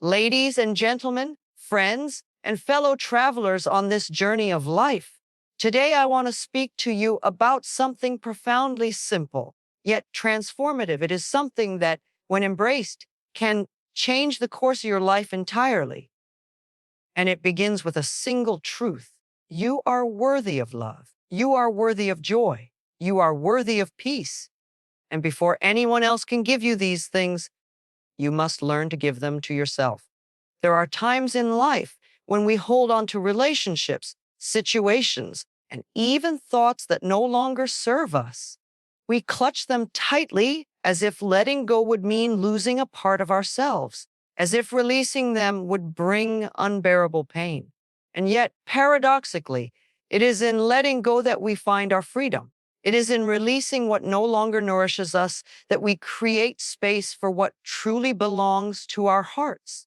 Ladies and gentlemen, friends, and fellow travelers on this journey of life, today I want to speak to you about something profoundly simple, yet transformative. It is something that, when embraced, can change the course of your life entirely. And it begins with a single truth. You are worthy of love. You are worthy of joy. You are worthy of peace. And before anyone else can give you these things, you must learn to give them to yourself. There are times in life when we hold on to relationships, situations, and even thoughts that no longer serve us. We clutch them tightly as if letting go would mean losing a part of ourselves, as if releasing them would bring unbearable pain. And yet, paradoxically, it is in letting go that we find our freedom. It is in releasing what no longer nourishes us that we create space for what truly belongs to our hearts.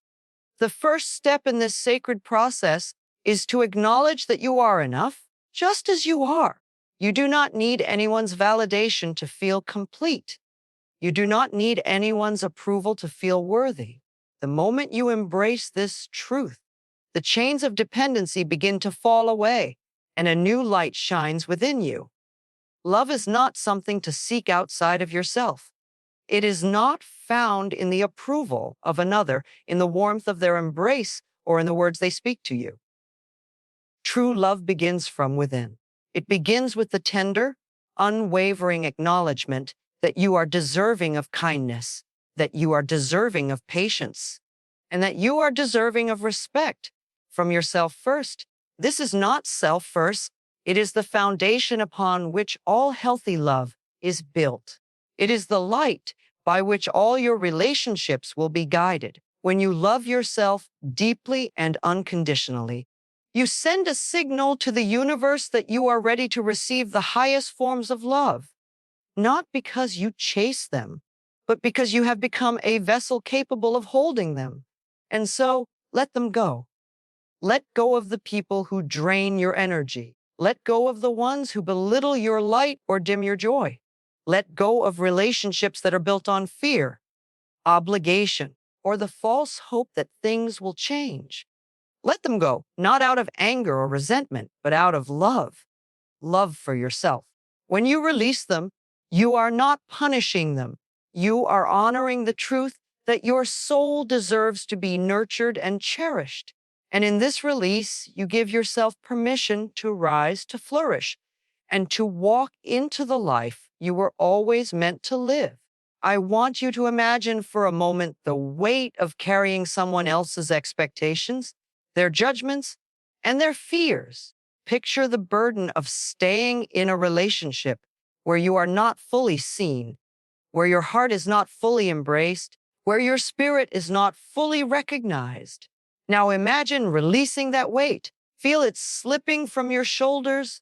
The first step in this sacred process is to acknowledge that you are enough, just as you are. You do not need anyone's validation to feel complete. You do not need anyone's approval to feel worthy. The moment you embrace this truth, the chains of dependency begin to fall away, and a new light shines within you. Love is not something to seek outside of yourself. It is not found in the approval of another, in the warmth of their embrace, or in the words they speak to you. True love begins from within. It begins with the tender, unwavering acknowledgement that you are deserving of kindness, that you are deserving of patience, and that you are deserving of respect from yourself first. This is not self first. It is the foundation upon which all healthy love is built. It is the light by which all your relationships will be guided. When you love yourself deeply and unconditionally, you send a signal to the universe that you are ready to receive the highest forms of love, not because you chase them, but because you have become a vessel capable of holding them. And so, let them go. Let go of the people who drain your energy. Let go of the ones who belittle your light or dim your joy. Let go of relationships that are built on fear, obligation, or the false hope that things will change. Let them go, not out of anger or resentment, but out of love. Love for yourself. When you release them, you are not punishing them. You are honoring the truth that your soul deserves to be nurtured and cherished. And in this release, you give yourself permission to rise, to flourish, and to walk into the life you were always meant to live. I want you to imagine for a moment the weight of carrying someone else's expectations, their judgments, and their fears. Picture the burden of staying in a relationship where you are not fully seen, where your heart is not fully embraced, where your spirit is not fully recognized. Now imagine releasing that weight. Feel it slipping from your shoulders,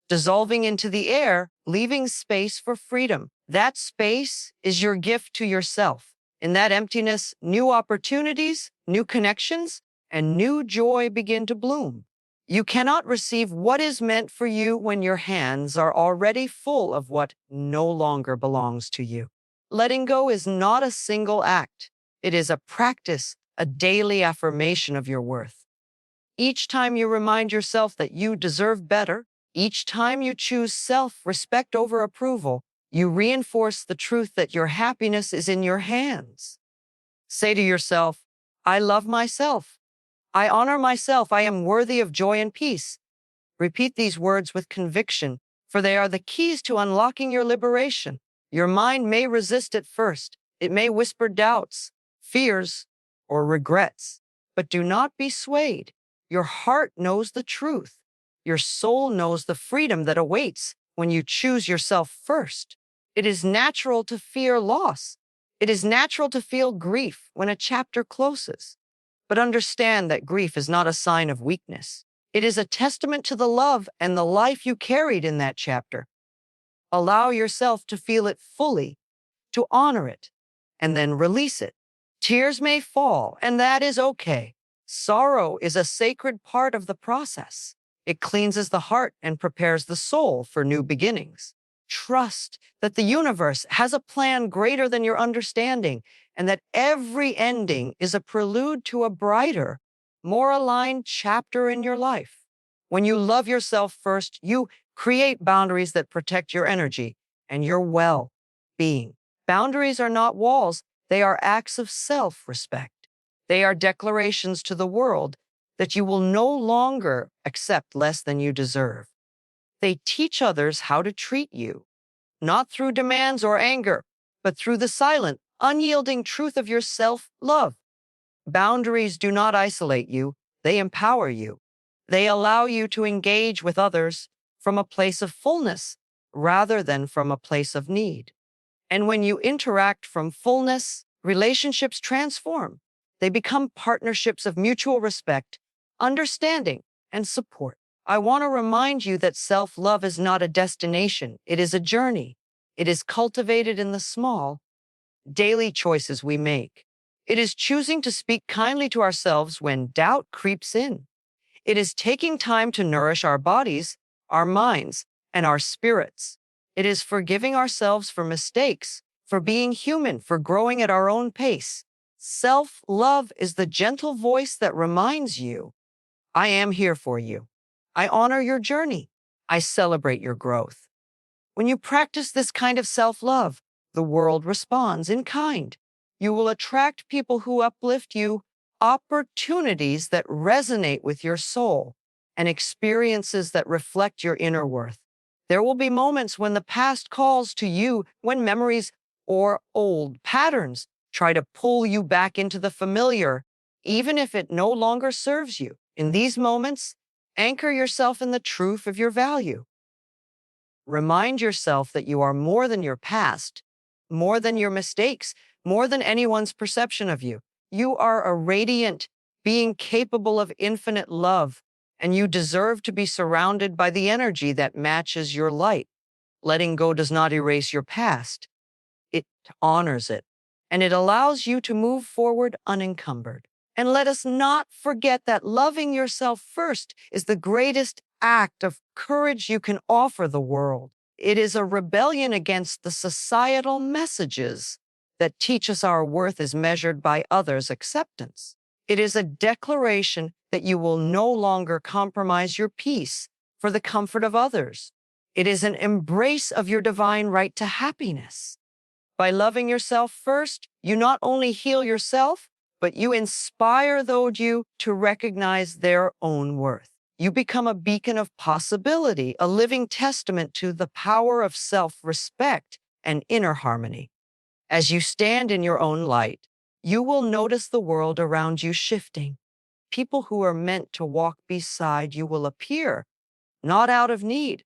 dissolving into the air, leaving space for freedom. That space is your gift to yourself. In that emptiness, new opportunities, new connections, and new joy begin to bloom. You cannot receive what is meant for you when your hands are already full of what no longer belongs to you. Letting go is not a single act. It is a practice, a daily affirmation of your worth. Each time you remind yourself that you deserve better, each time you choose self-respect over approval, you reinforce the truth that your happiness is in your hands. Say to yourself, I love myself. I honor myself. I am worthy of joy and peace. Repeat these words with conviction, for they are the keys to unlocking your liberation. Your mind may resist at first. It may whisper doubts, fears, or regrets, but do not be swayed. Your heart knows the truth. Your soul knows the freedom that awaits when you choose yourself first. It is natural to fear loss. It is natural to feel grief when a chapter closes. But understand that grief is not a sign of weakness. It is a testament to the love and the life you carried in that chapter. Allow yourself to feel it fully, to honor it, and then release it. Tears may fall, and that is okay. Sorrow is a sacred part of the process. It cleanses the heart and prepares the soul for new beginnings. Trust that the universe has a plan greater than your understanding and that every ending is a prelude to a brighter, more aligned chapter in your life. When you love yourself first, you create boundaries that protect your energy and your well-being. Boundaries are not walls, they are acts of self-respect. They are declarations to the world that you will no longer accept less than you deserve. They teach others how to treat you, not through demands or anger, but through the silent, unyielding truth of your self-love. Boundaries do not isolate you, they empower you. They allow you to engage with others from a place of fullness rather than from a place of need. And when you interact from fullness, relationships transform. They become partnerships of mutual respect, understanding, and support. I want to remind you that self-love is not a destination, it is a journey. It is cultivated in the small, daily choices we make. It is choosing to speak kindly to ourselves when doubt creeps in. It is taking time to nourish our bodies, our minds, and our spirits. It is forgiving ourselves for mistakes, for being human, for growing at our own pace. Self-love is the gentle voice that reminds you, I am here for you. I honor your journey. I celebrate your growth. When you practice this kind of self-love, the world responds in kind. You will attract people who uplift you, opportunities that resonate with your soul, and experiences that reflect your inner worth. There will be moments when the past calls to you, when memories or old patterns try to pull you back into the familiar, even if it no longer serves you. In these moments, anchor yourself in the truth of your value. Remind yourself that you are more than your past, more than your mistakes, more than anyone's perception of you. You are a radiant being capable of infinite love, and you deserve to be surrounded by the energy that matches your light. Letting go does not erase your past. It honors it, and it allows you to move forward unencumbered. And let us not forget that loving yourself first is the greatest act of courage you can offer the world. It is a rebellion against the societal messages that teach us our worth is measured by others' acceptance. It is a declaration that you will no longer compromise your peace for the comfort of others. It is an embrace of your divine right to happiness. By loving yourself first, you not only heal yourself, but you inspire those you to recognize their own worth. You become a beacon of possibility, a living testament to the power of self-respect and inner harmony. As you stand in your own light, you will notice the world around you shifting. People who are meant to walk beside you will appear, not out of need,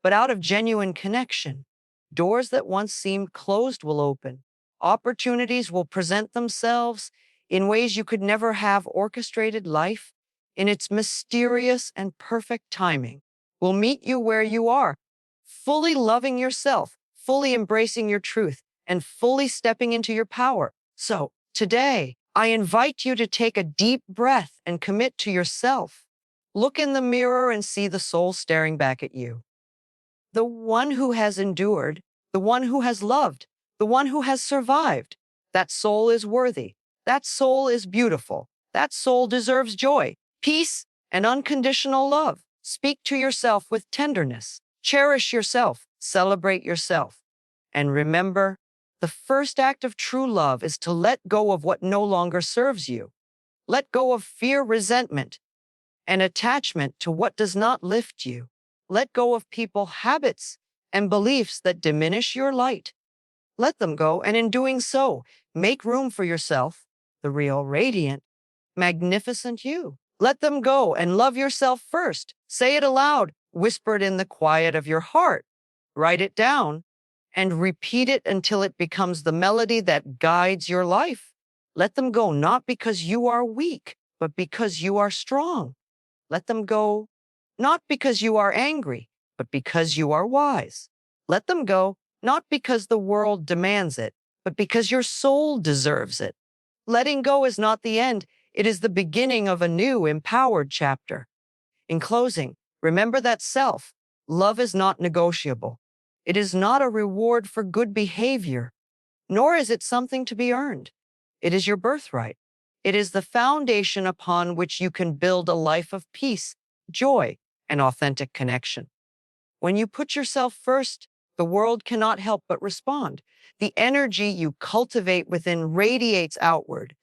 but out of genuine connection. Doors that once seemed closed will open. Opportunities will present themselves in ways you could never have orchestrated. Life, in its mysterious and perfect timing, will meet you where you are, fully loving yourself, fully embracing your truth, and fully stepping into your power. So, today, I invite you to take a deep breath and commit to yourself. Look in the mirror and see the soul staring back at you. The one who has endured, the one who has loved, the one who has survived. That soul is worthy. That soul is beautiful. That soul deserves joy, peace, and unconditional love. Speak to yourself with tenderness. Cherish yourself. Celebrate yourself. And remember, the first act of true love is to let go of what no longer serves you. Let go of fear, resentment, and attachment to what does not lift you. Let go of people, habits, and beliefs that diminish your light. Let them go, and in doing so, make room for yourself, the real, radiant, magnificent you. Let them go and love yourself first. Say it aloud, whisper it in the quiet of your heart. Write it down and repeat it until it becomes the melody that guides your life. Let them go, not because you are weak, but because you are strong. Let them go, not because you are angry, but because you are wise. Let them go, not because the world demands it, but because your soul deserves it. Letting go is not the end. It is the beginning of a new, empowered chapter. In closing, remember that self-love is not negotiable. It is not a reward for good behavior, nor is it something to be earned. It is your birthright. It is the foundation upon which you can build a life of peace, joy, and authentic connection. When you put yourself first, the world cannot help but respond. The energy you cultivate within radiates outward,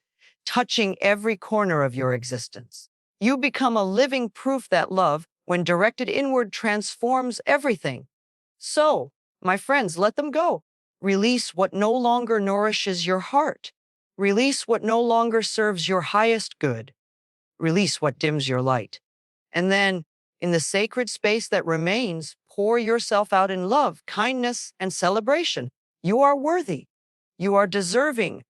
touching every corner of your existence. You become a living proof that love, when directed inward, transforms everything. So, my friends, let them go. Release what no longer nourishes your heart. Release what no longer serves your highest good. Release what dims your light. And then, in the sacred space that remains, pour yourself out in love, kindness, and celebration. You are worthy. You are deserving.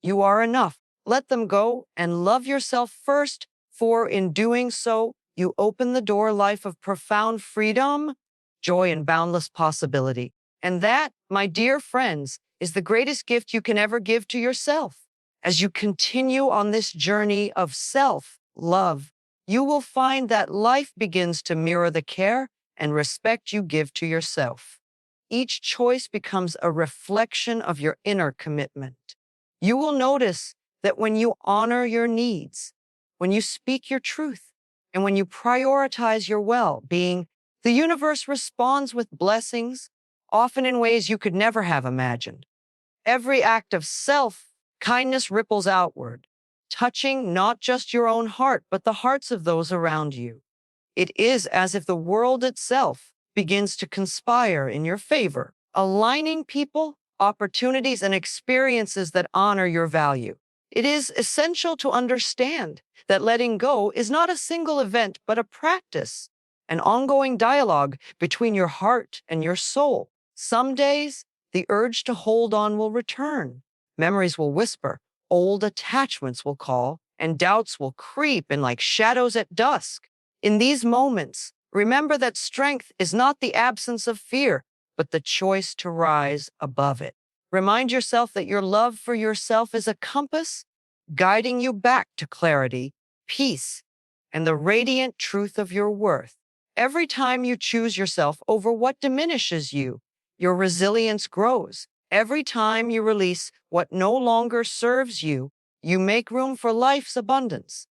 You are enough. Let them go and love yourself first, for in doing so, you open the door life of profound freedom, joy, and boundless possibility. And that, my dear friends, is the greatest gift you can ever give to yourself. As you continue on this journey of self-love, you will find that life begins to mirror the care and respect you give to yourself. Each choice becomes a reflection of your inner commitment. You will notice that when you honor your needs, when you speak your truth, and when you prioritize your well-being, the universe responds with blessings, often in ways you could never have imagined. Every act of self-kindness ripples outward, touching not just your own heart, but the hearts of those around you. It is as if the world itself begins to conspire in your favor, aligning people, opportunities, and experiences that honor your value. It is essential to understand that letting go is not a single event, but a practice, an ongoing dialogue between your heart and your soul. Some days, the urge to hold on will return. Memories will whisper, old attachments will call, and doubts will creep in like shadows at dusk. In these moments, remember that strength is not the absence of fear, but the choice to rise above it. Remind yourself that your love for yourself is a compass guiding you back to clarity, peace, and the radiant truth of your worth. Every time you choose yourself over what diminishes you, your resilience grows. Every time you release what no longer serves you, you make room for life's abundance.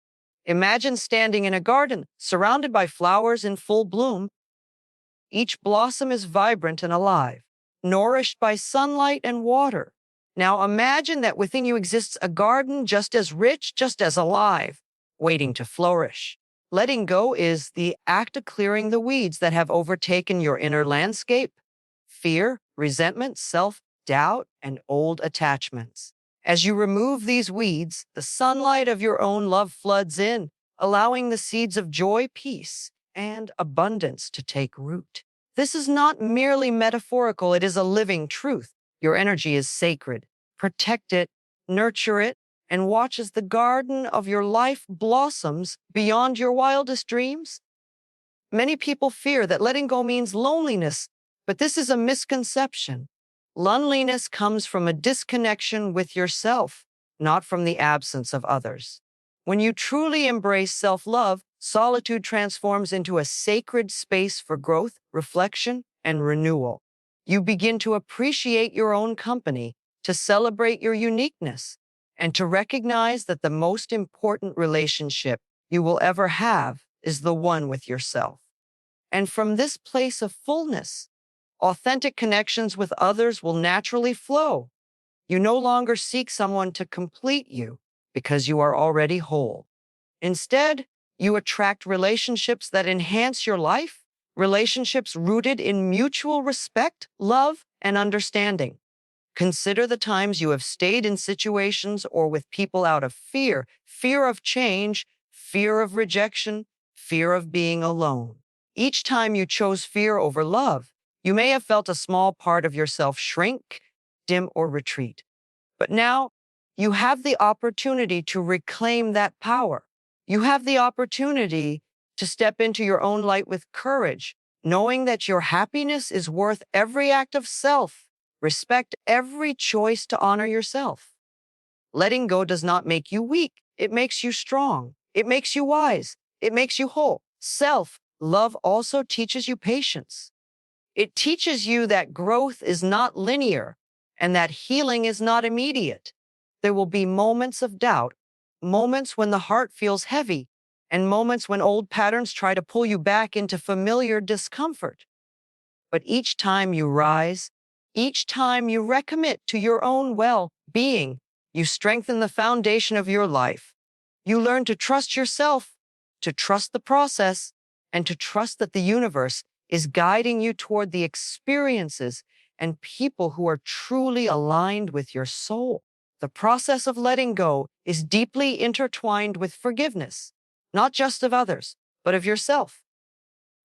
Imagine standing in a garden surrounded by flowers in full bloom. Each blossom is vibrant and alive, nourished by sunlight and water. Now imagine that within you exists a garden just as rich, just as alive, waiting to flourish. Letting go is the act of clearing the weeds that have overtaken your inner landscape: fear, resentment, self-doubt, and old attachments. As you remove these weeds, the sunlight of your own love floods in, allowing the seeds of joy, peace, and abundance to take root. This is not merely metaphorical, it is a living truth. Your energy is sacred. Protect it, nurture it, and watch as the garden of your life blossoms beyond your wildest dreams. Many people fear that letting go means loneliness, but this is a misconception. Loneliness comes from a disconnection with yourself, not from the absence of others. When you truly embrace self-love, solitude transforms into a sacred space for growth, reflection, and renewal. You begin to appreciate your own company, to celebrate your uniqueness, and to recognize that the most important relationship you will ever have is the one with yourself. And from this place of fullness, authentic connections with others will naturally flow. You no longer seek someone to complete you because you are already whole. Instead, you attract relationships that enhance your life, relationships rooted in mutual respect, love, and understanding. Consider the times you have stayed in situations or with people out of fear, fear of change, fear of rejection, fear of being alone. Each time you chose fear over love, you may have felt a small part of yourself shrink, dim, or retreat. But now, you have the opportunity to reclaim that power. You have the opportunity to step into your own light with courage, knowing that your happiness is worth every act of self. Respect every choice to honor yourself. Letting go does not make you weak. It makes you strong. It makes you wise. It makes you whole. Self-love also teaches you patience. It teaches you that growth is not linear and that healing is not immediate. There will be moments of doubt, moments when the heart feels heavy, and moments when old patterns try to pull you back into familiar discomfort. But each time you rise, each time you recommit to your own well being, you strengthen the foundation of your life. You learn to trust yourself, to trust the process, and to trust that the universe is guiding you toward the experiences and people who are truly aligned with your soul. The process of letting go is deeply intertwined with forgiveness, not just of others, but of yourself.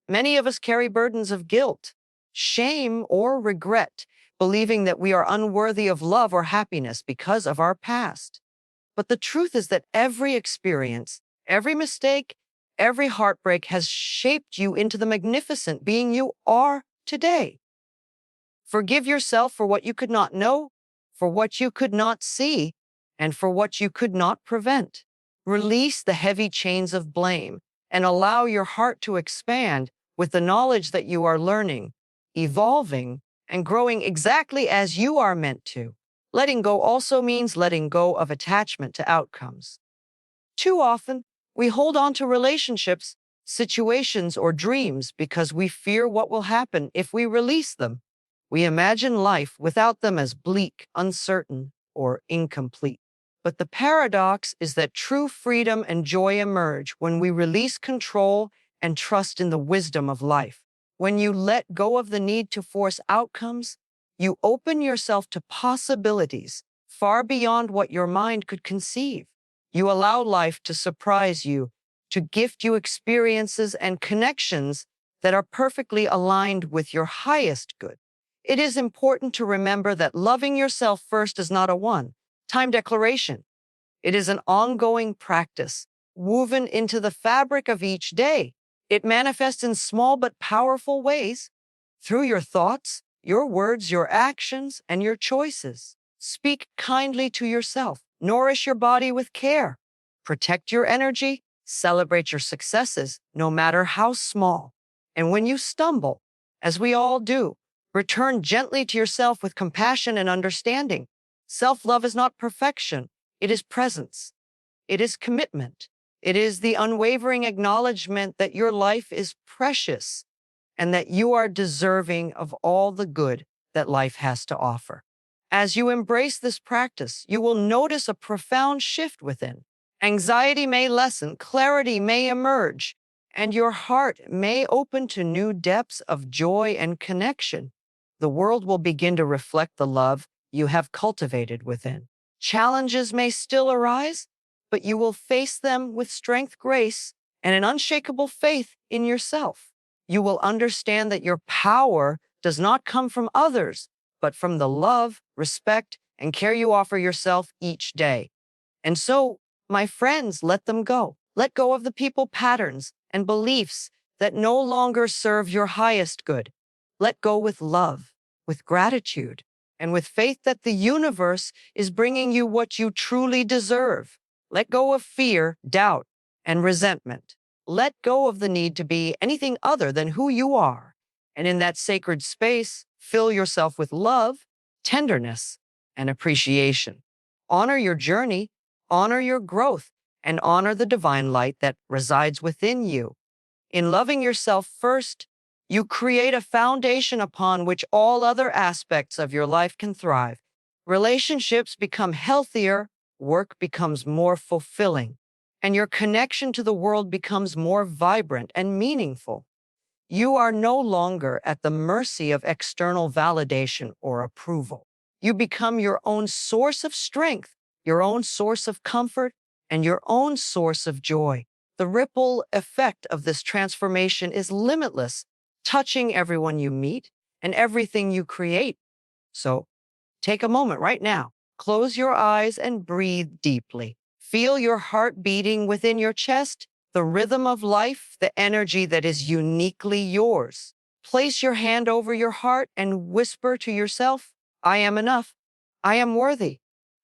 Many of us carry burdens of guilt, shame, or regret, believing that we are unworthy of love or happiness because of our past. But the truth is that every experience, every mistake, every heartbreak has shaped you into the magnificent being you are today. Forgive yourself for what you could not know, for what you could not see, and for what you could not prevent. Release the heavy chains of blame and allow your heart to expand with the knowledge that you are learning, evolving, and growing exactly as you are meant to. Letting go also means letting go of attachment to outcomes. Too often, we hold on to relationships, situations, or dreams because we fear what will happen if we release them. We imagine life without them as bleak, uncertain, or incomplete. But the paradox is that true freedom and joy emerge when we release control and trust in the wisdom of life. When you let go of the need to force outcomes, you open yourself to possibilities far beyond what your mind could conceive. You allow life to surprise you, to gift you experiences and connections that are perfectly aligned with your highest good. It is important to remember that loving yourself first is not a one-time declaration. It is an ongoing practice, woven into the fabric of each day. It manifests in small but powerful ways through your thoughts, your words, your actions, and your choices. Speak kindly to yourself. Nourish your body with care. Protect your energy. Celebrate your successes, no matter how small. And when you stumble, as we all do, return gently to yourself with compassion and understanding. Self-love is not perfection. It is presence. It is commitment. It is the unwavering acknowledgement that your life is precious and that you are deserving of all the good that life has to offer. As you embrace this practice, you will notice a profound shift within. Anxiety may lessen, clarity may emerge, and your heart may open to new depths of joy and connection. The world will begin to reflect the love you have cultivated within. Challenges may still arise, but you will face them with strength, grace, and an unshakable faith in yourself. You will understand that your power does not come from others, but from the love, respect, and care you offer yourself each day. And so, my friends, let them go. Let go of the people patterns and beliefs that no longer serve your highest good. Let go with love, with gratitude, and with faith that the universe is bringing you what you truly deserve. Let go of fear, doubt, and resentment. Let go of the need to be anything other than who you are. And in that sacred space, fill yourself with love, tenderness, and appreciation. Honor your journey, honor your growth, and honor the divine light that resides within you. In loving yourself first, you create a foundation upon which all other aspects of your life can thrive. Relationships become healthier, work becomes more fulfilling, and your connection to the world becomes more vibrant and meaningful. You are no longer at the mercy of external validation or approval. You become your own source of strength, your own source of comfort, and your own source of joy. The ripple effect of this transformation is limitless, touching everyone you meet and everything you create. So take a moment right now, close your eyes and breathe deeply. Feel your heart beating within your chest, the rhythm of life, the energy that is uniquely yours. Place your hand over your heart and whisper to yourself, I am enough. I am worthy.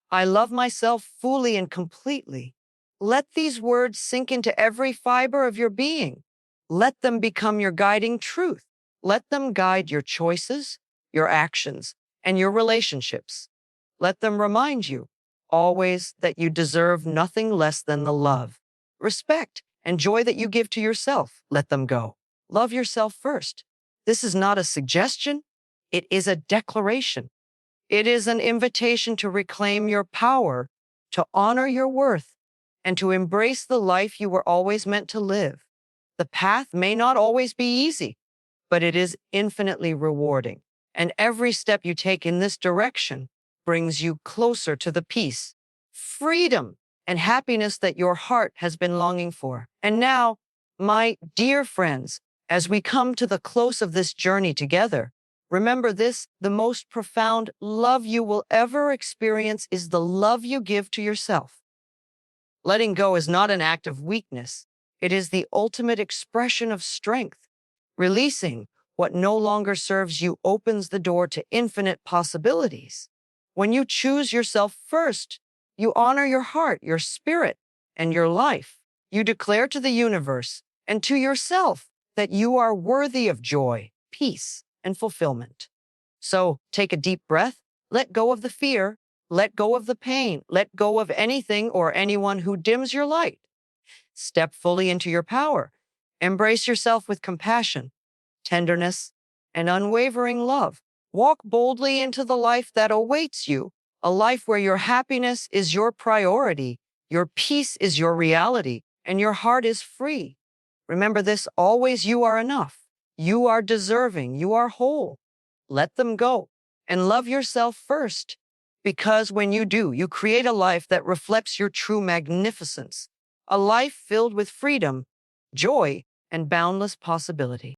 I love myself fully and completely. Let these words sink into every fiber of your being. Let them become your guiding truth. Let them guide your choices, your actions, and your relationships. Let them remind you always that you deserve nothing less than the love, respect, and joy that you give to yourself. Let them go. Love yourself first. This is not a suggestion, it is a declaration. It is an invitation to reclaim your power, to honor your worth, and to embrace the life you were always meant to live. The path may not always be easy, but it is infinitely rewarding. And every step you take in this direction brings you closer to the peace, freedom, and happiness that your heart has been longing for. And now, my dear friends, as we come to the close of this journey together, remember this: the most profound love you will ever experience is the love you give to yourself. Letting go is not an act of weakness, it is the ultimate expression of strength. Releasing what no longer serves you opens the door to infinite possibilities. When you choose yourself first, you honor your heart, your spirit, and your life. You declare to the universe and to yourself that you are worthy of joy, peace, and fulfillment. So take a deep breath, let go of the fear, let go of the pain, let go of anything or anyone who dims your light. Step fully into your power. Embrace yourself with compassion, tenderness, and unwavering love. Walk boldly into the life that awaits you, a life where your happiness is your priority, your peace is your reality, and your heart is free. Remember this: always you are enough. You are deserving. You are whole. Let them go and love yourself first. Because when you do, you create a life that reflects your true magnificence, a life filled with freedom, joy, and boundless possibility.